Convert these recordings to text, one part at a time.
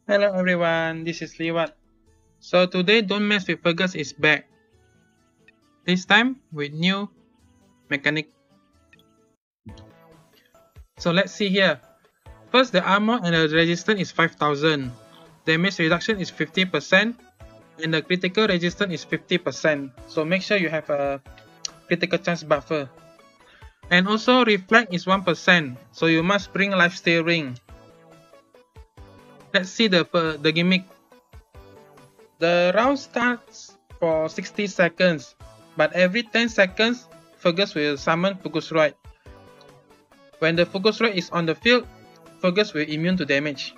Hello everyone, this is leewhat. So today Don't Mess with Fergus is back. This time with new mechanic. So let's see here. First, the armor and the resistance is 5000. Damage reduction is 50% and the critical resistance is 50%. So make sure you have a critical chance buffer. And also reflect is 1%. So you must bring lifesteal ring. Let's see the gimmick. The round starts for 60 seconds, but every 10 seconds, Fergus will summon Fergus. When the Fergus is on the field, Fergus will immune to damage.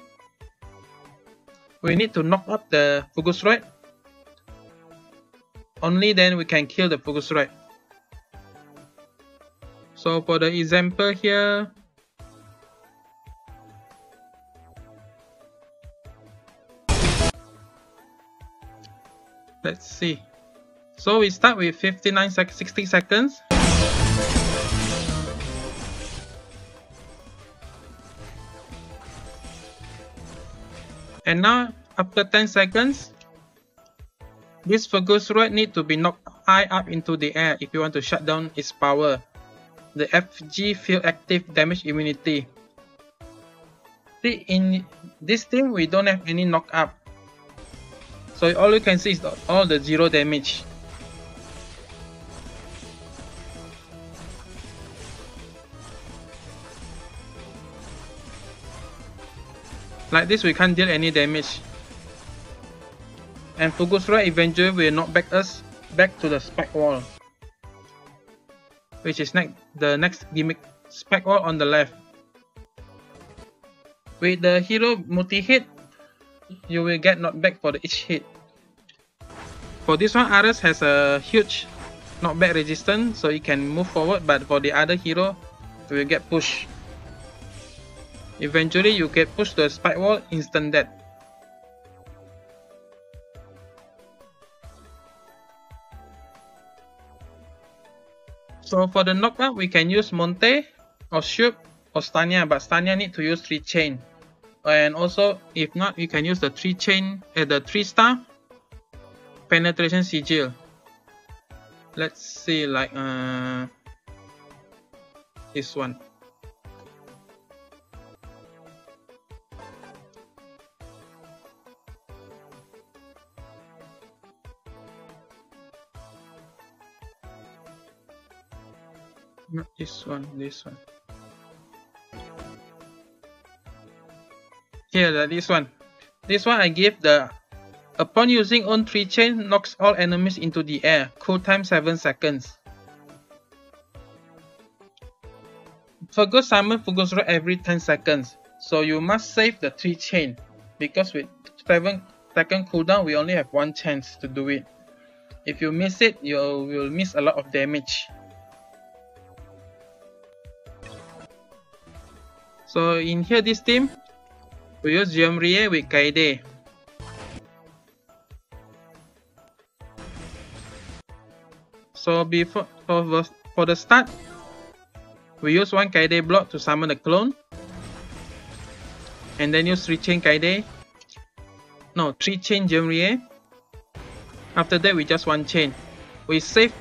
We need to knock up the Fergus. Only then we can kill the Fergus. So for the example here, let's see. So we start with 60 seconds. And now after 10 seconds, this Fergus need to be knocked high up into the air if you want to shut down its power. The FG field active damage immunity. See, in this team we don't have any knock up. So all you can see is all the 0 damage. Like this we can't deal any damage. And Fergus eventually will knock us back to the spike wall. Which is the next gimmick, spike wall on the left. With the hero multi-hit, you will get knocked back for each hit. For this one, Ares has a huge knockback resistance, so he can move forward, but for the other hero, you will get pushed. Eventually, you get pushed to the spike wall, instant death. So for the knockout, we can use Monte or Shoop or Stania, but Stania need to use 3 chain. And also, if not, we can use the 3 chain, the 3-star penetration sigil. Let's see, like this one. Not this one, this one. Here, this one. This one I give the upon using on 3 chain knocks all enemies into the air. Cool time 7 seconds. Fergus summon Fergus every 10 seconds. So you must save the 3 chain. Because with 7 second cooldown we only have 1 chance to do it. If you miss it, you will miss a lot of damage. So in here this team, we use Jemrie with Kaede. So before for the start, we use 1 Kaede block to summon the clone. And then use 3 chain Kaede. No, 3 chain Jemrie. After that we just 1 chain. We save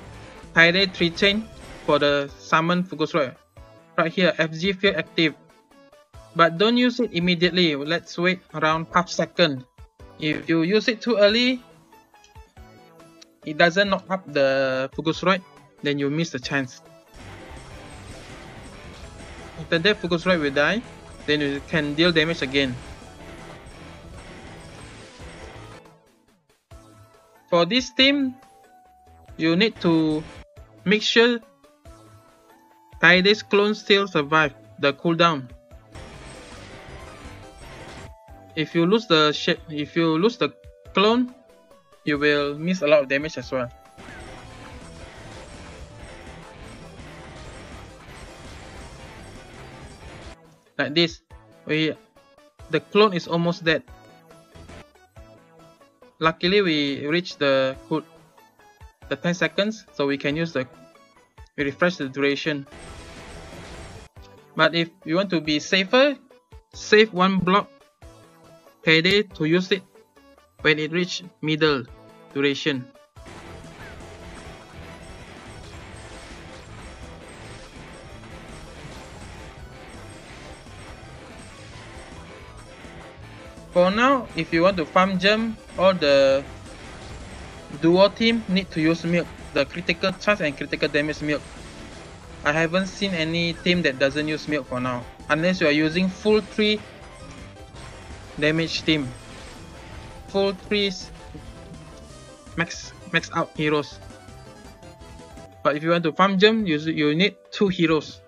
Kaede 3 chain for the summon Fergus. Right here, FG field active. But don't use it immediately. Let's wait around half second. If you use it too early, it doesn't knock up the Fergus, then you miss the chance. After that, Fergus will die. Then you can deal damage again. For this team, you need to make sure Kaede's clone still survive the cooldown. If you lose the clone, you will miss a lot of damage as well. Like this, the clone is almost dead. Luckily, we reached the 10 seconds, so we can use we refresh the duration. But if you want to be safer, save 1 block Kaede to use it when it reaches middle duration. For now, if you want to farm gem, all the duo team need to use milk, the critical chance and critical damage milk. I haven't seen any team that doesn't use milk for now, unless you are using full 3 damage team, full 3 max out heroes. But if you want to farm gem, you need 2 heroes.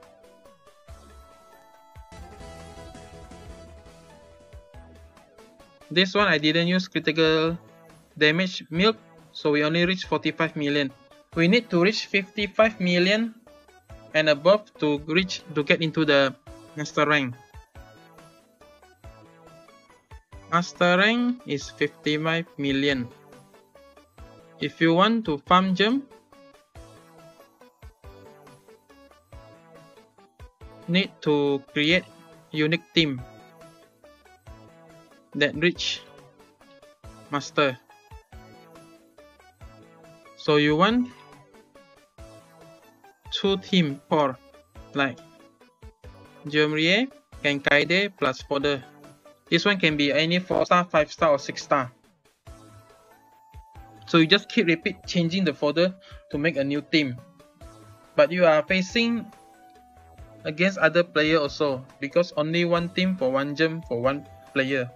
This one I didn't use critical damage milk, so we only reach 45 million. We need to reach 55 million and above to get into the master rank. Master rank is 55 million. If you want to farm gem, need to create unique team that reach master. So you want 2 team for like Jemrie and Kaede plus fodder. This one can be any 4-star, 5-star or 6-star. So you just keep changing the fodder to make a new team. But you are facing against other player also, because only one team for one gem for one player.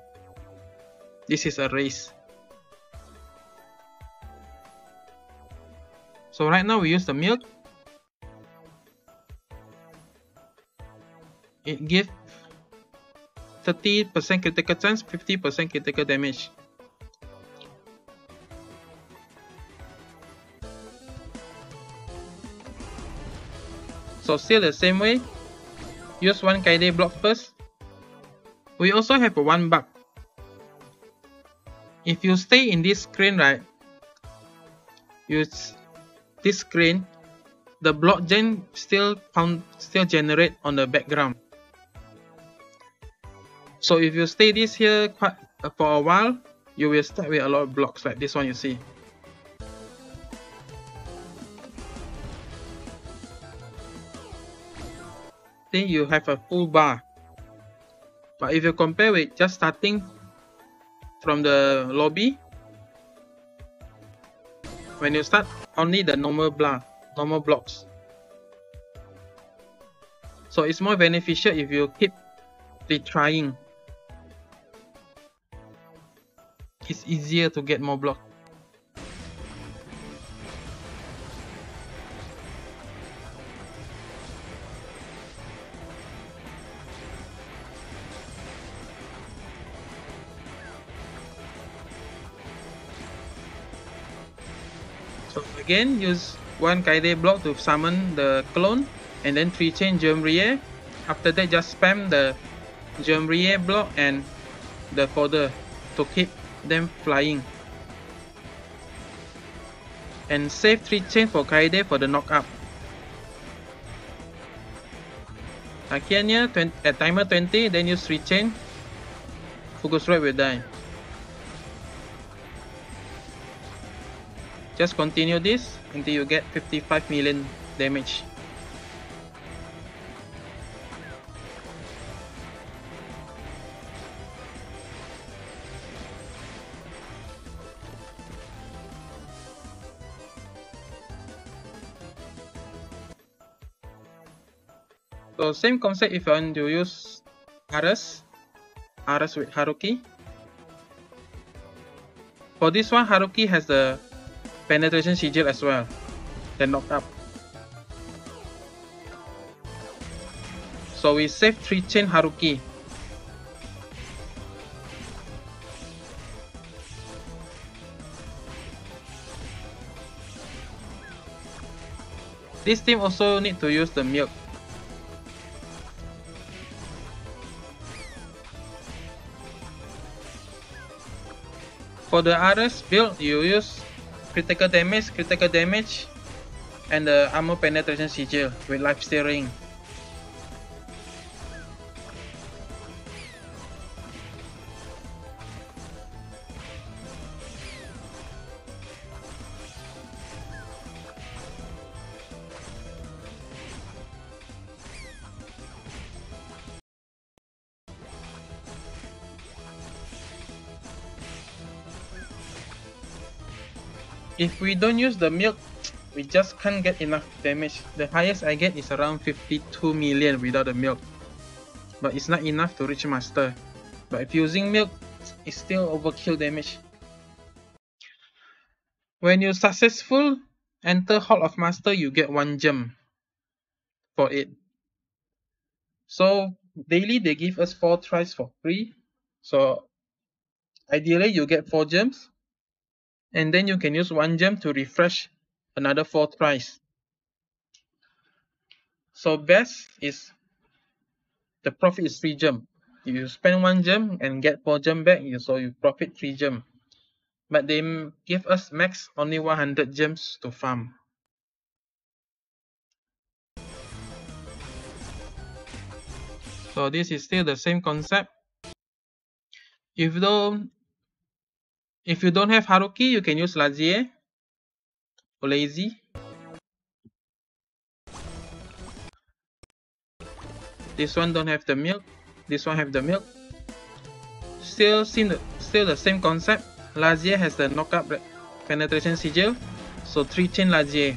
This is a race. So right now we use the milk. It gives 30% critical chance, 50% critical damage. So still the same way, use 1 Kaede block first. We also have a 1 bug. If you stay in this screen, right, use this screen, the block gen still generate on the background. So if you stay this here for a while, you will start with a lot of blocks like this one you see. Then you have a full bar. But if you compare with just starting from the lobby, when you start, only the normal blocks. So it's more beneficial if you keep retrying. It's easier to get more blocks. So again, use 1 Kaede block to summon the clone, and then 3 chain Jemrie. After that, just spam the Jemrie block and the fodder to keep them flying. And save 3 chain for Kaede for the knockup. Akhirnya at timer 20, then use 3 chain. Fergus will die. Just continue this until you get 55 million damage. So same concept if you want to use Ares with Haruki. For this one, Haruki has the penetration sigil as well, the knockup. So we save 3 chain Haruki. This team also need to use the milk. For the Ares build, you use critical damage, and the armor penetration sigil with life steering. if we don't use the milk, we just can't get enough damage. The highest I get is around 52 million without the milk, but it's not enough to reach master. But if using milk, it's still overkill damage. When you successful enter Hall of Master, you get 1 gem for it. So daily they give us 4 tries for free. So ideally you get 4 gems, and then you can use 1 gem to refresh another 4 tries. So best is the profit is 3 gem. You spend 1 gem and get 4 gem back, so you profit 3 gem. But they give us max only 100 gems to farm. So this is still the same concept. If you don't have Haruki, you can use Lazier or Lazy. This one don't have the milk. This one have the milk. Still the same concept. Lazier has the knockup penetration sigil, so 3 chain Lazier.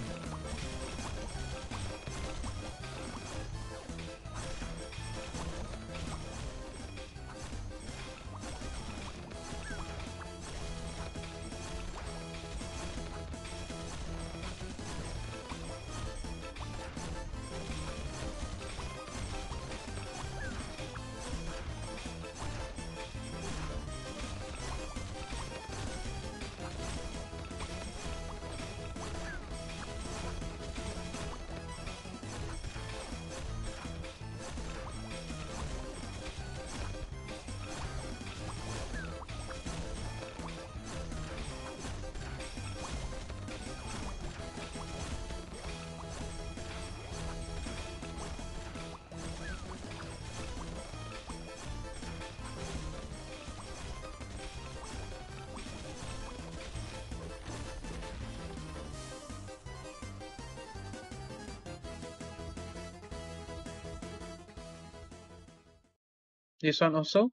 This one also,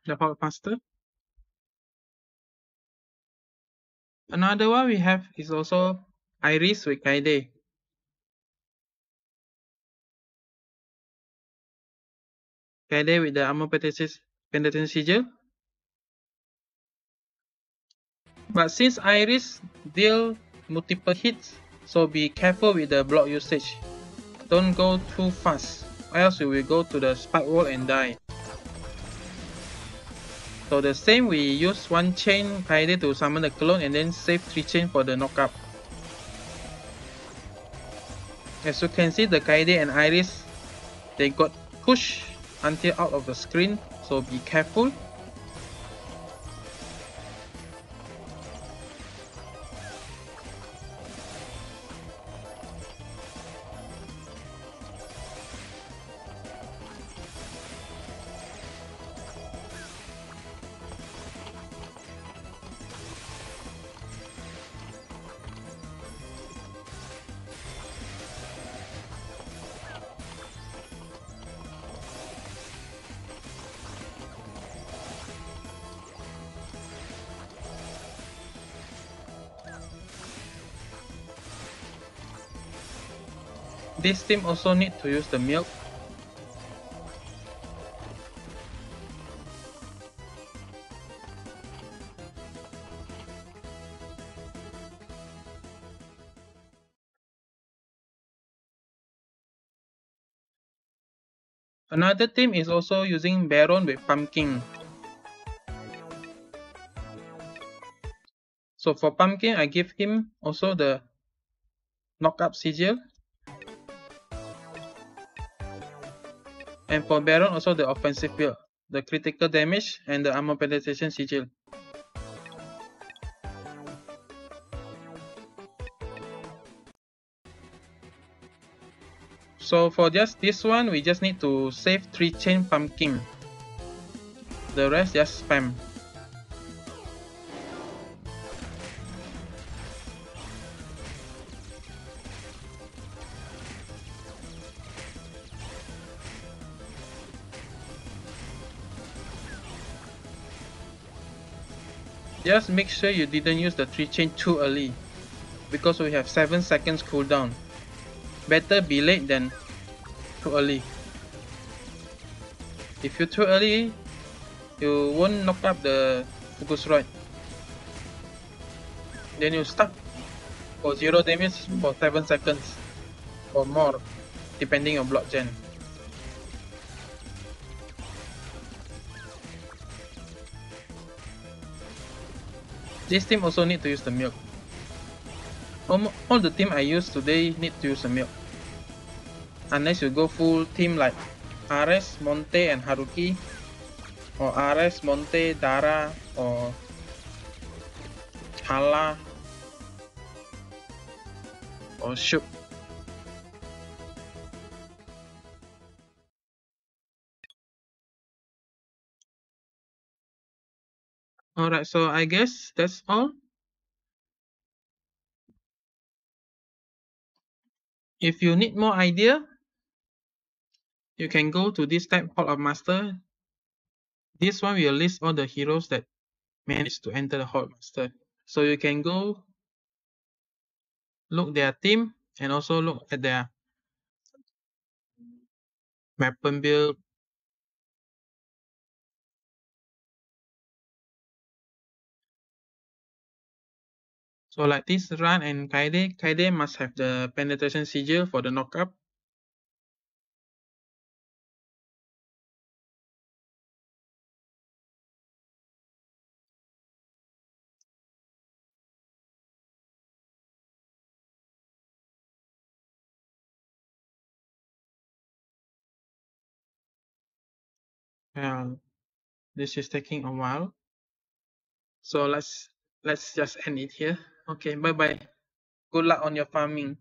the Hall Master. Another one we have is also Iris with Kaide. Kaide with the armor penetration sigil. But since Iris deal multiple hits, so be careful with the block usage. Don't go too fast, or else you will go to the spike wall and die. So the same, we use 1 chain Kaide to summon the clone and then save 3 chain for the knockup. As you can see, the Kaide and Iris, they got pushed until out of the screen, so be careful. This team also need to use the milk. Another team is also using Baron with Pumpkin. So for Pumpkin, I give him also the knockup sigil. And for Baron, also the offensive build, the critical damage and the armor penetration sigil. So for just this one, we just need to save 3 chain Pumpkin. The rest just spam. Just make sure you didn't use the 3 chain too early. because we have 7 seconds cooldown. Better be late than too early. If you're too early, you won't knock up the Fergus. Then you stuck for 0 damage for 7 seconds or more, depending on block gen. This team also need to use the milk. All the team I use today need to use the milk. Unless you go full team like Ares, Monte and Haruki, or Ares, Monte, Dara, or Hala, or Shuk. Alright, so I guess that's all. If you need more idea, you can go to this tab, Hall of Master. This one will list all the heroes that managed to enter the Hall of Master. So you can go look their team and also look at their weapon build. So like this run and Kaide must have the penetration sigil for the knockup. Well, this is taking a while. So let's just end it here. Okay, bye bye. Good luck on your farming.